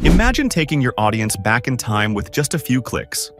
Imagine taking your audience back in time with just a few clicks.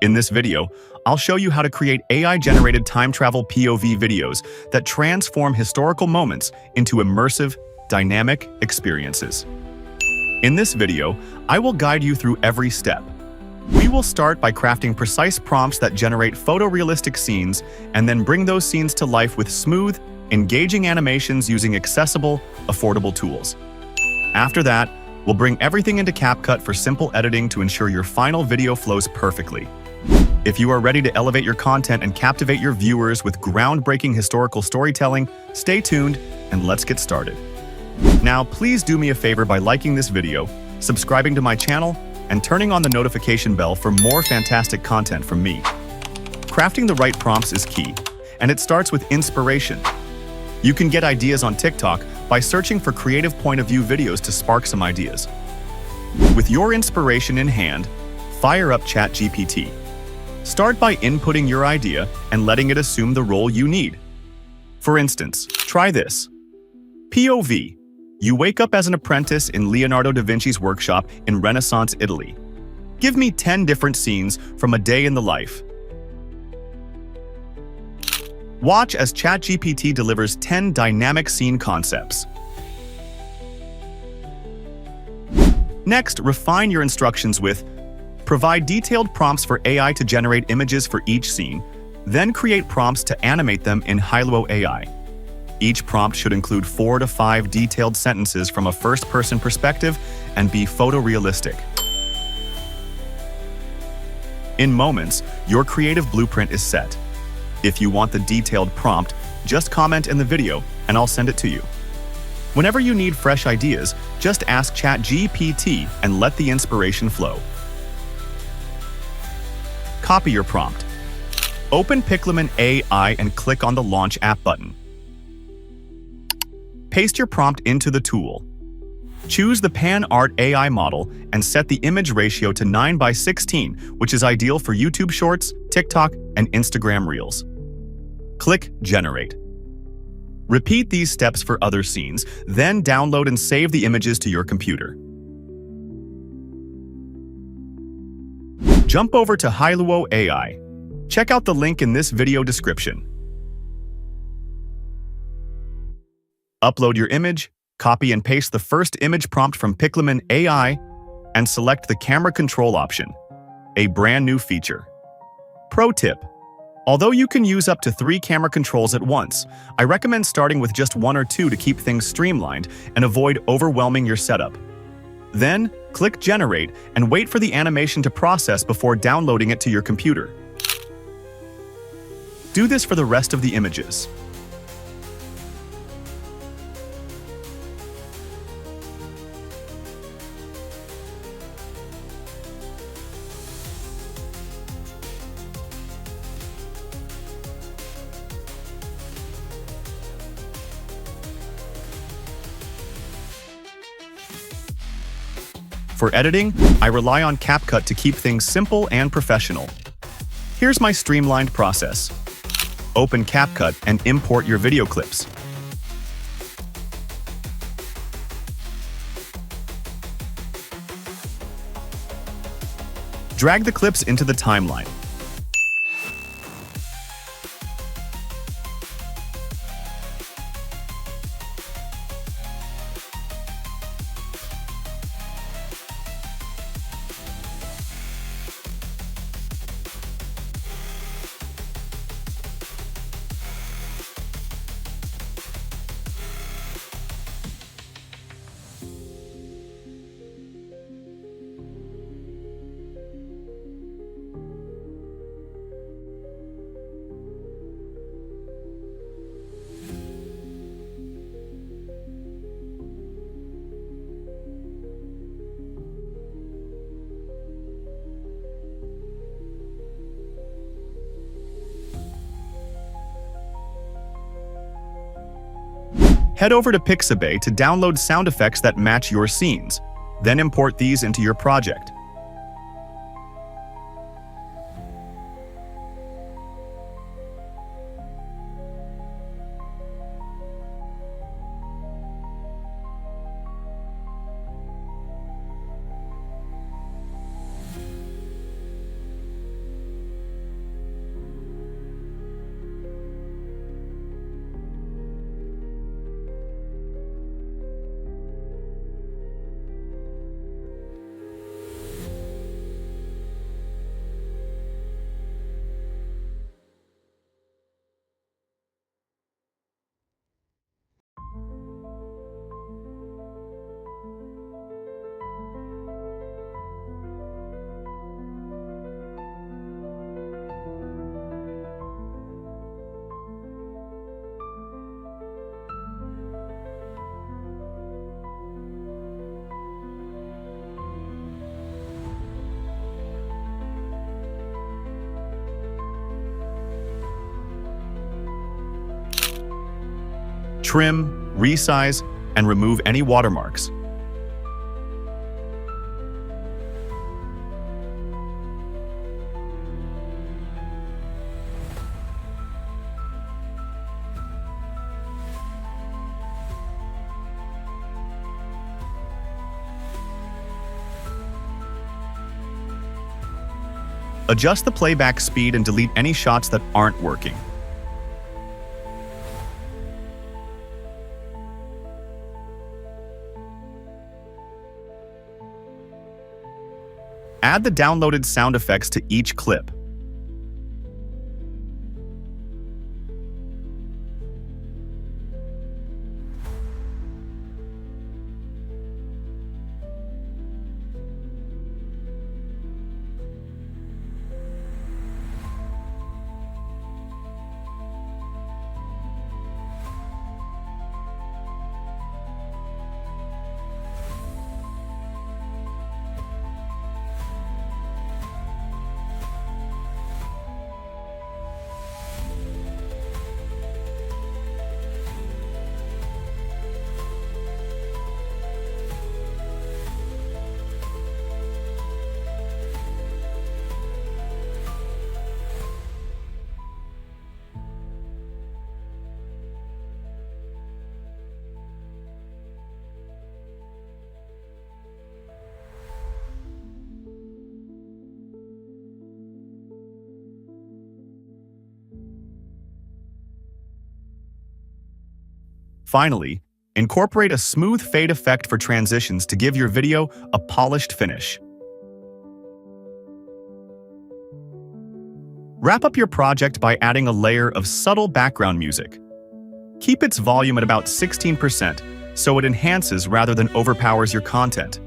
In this video, I'll show you how to create AI-generated time travel POV videos that transform historical moments into immersive, dynamic experiences. In this video, I will guide you through every step. We will start by crafting precise prompts that generate photorealistic scenes and then bring those scenes to life with smooth, engaging animations using accessible, affordable tools. After that, we'll bring everything into CapCut for simple editing to ensure your final video flows perfectly. If you are ready to elevate your content and captivate your viewers with groundbreaking historical storytelling, stay tuned and let's get started. Now, please do me a favor by liking this video, subscribing to my channel, and turning on the notification bell for more fantastic content from me. Crafting the right prompts is key, and it starts with inspiration. You can get ideas on TikTok by searching for creative point-of-view videos to spark some ideas. With your inspiration in hand, fire up ChatGPT. Start by inputting your idea and letting it assume the role you need. For instance, try this. POV. You wake up as an apprentice in Leonardo da Vinci's workshop in Renaissance Italy. Give me 10 different scenes from a day in the life. Watch as ChatGPT delivers 10 dynamic scene concepts. Next, refine your instructions with provide detailed prompts for AI to generate images for each scene, then create prompts to animate them in Hailuo AI. Each prompt should include 4 to 5 detailed sentences from a first-person perspective and be photorealistic. In moments, your creative blueprint is set. If you want the detailed prompt, just comment in the video and I'll send it to you. Whenever you need fresh ideas, just ask ChatGPT and let the inspiration flow. Copy your prompt. Open Piclumen AI and click on the Launch App button. Paste your prompt into the tool. Choose the Pan Art AI model and set the image ratio to 9:16, which is ideal for YouTube Shorts, TikTok, and Instagram Reels. Click Generate. Repeat these steps for other scenes, then download and save the images to your computer. Jump over to Hailuo AI. Check out the link in this video description. Upload your image, copy and paste the first image prompt from Piclumen AI, and select the camera control option, a brand new feature. Pro tip: although you can use up to 3 camera controls at once, I recommend starting with just 1 or 2 to keep things streamlined and avoid overwhelming your setup. Then, click Generate and wait for the animation to process before downloading it to your computer. Do this for the rest of the images. For editing, I rely on CapCut to keep things simple and professional. Here's my streamlined process. Open CapCut and import your video clips. Drag the clips into the timeline. Head over to Pixabay to download sound effects that match your scenes. Then import these into your project. Trim, resize, and remove any watermarks. Adjust the playback speed and delete any shots that aren't working. Add the downloaded sound effects to each clip. Finally, incorporate a smooth fade effect for transitions to give your video a polished finish. Wrap up your project by adding a layer of subtle background music. Keep its volume at about 16% so it enhances rather than overpowers your content.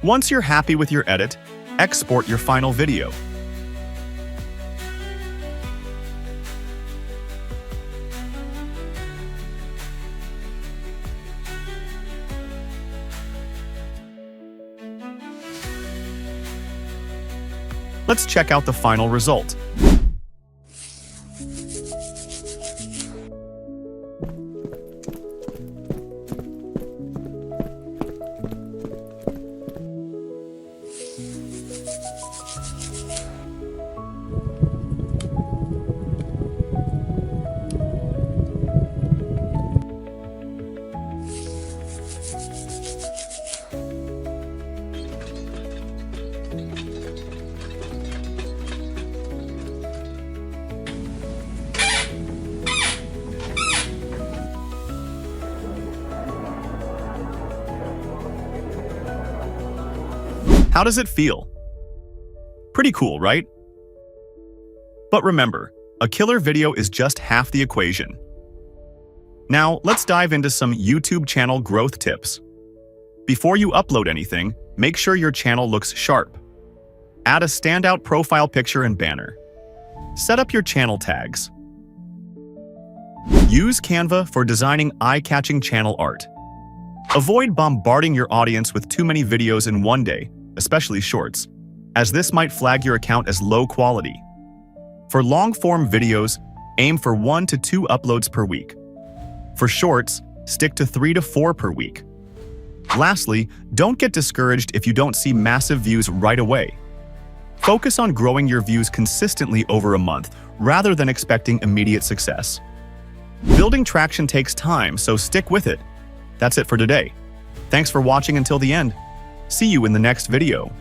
Once you're happy with your edit, export your final video. Let's check out the final result. How does it feel? Pretty cool, right? But remember, a killer video is just half the equation. Now, let's dive into some YouTube channel growth tips. Before you upload anything, make sure your channel looks sharp. Add a standout profile picture and banner. Set up your channel tags. Use Canva for designing eye-catching channel art. Avoid bombarding your audience with too many videos in one day, especially shorts, as this might flag your account as low quality. For long-form videos, aim for 1 to 2 uploads per week. For shorts, stick to 3 to 4 per week. Lastly, don't get discouraged if you don't see massive views right away. Focus on growing your views consistently over a month rather than expecting immediate success. Building traction takes time, so stick with it. That's it for today. Thanks for watching until the end. See you in the next video.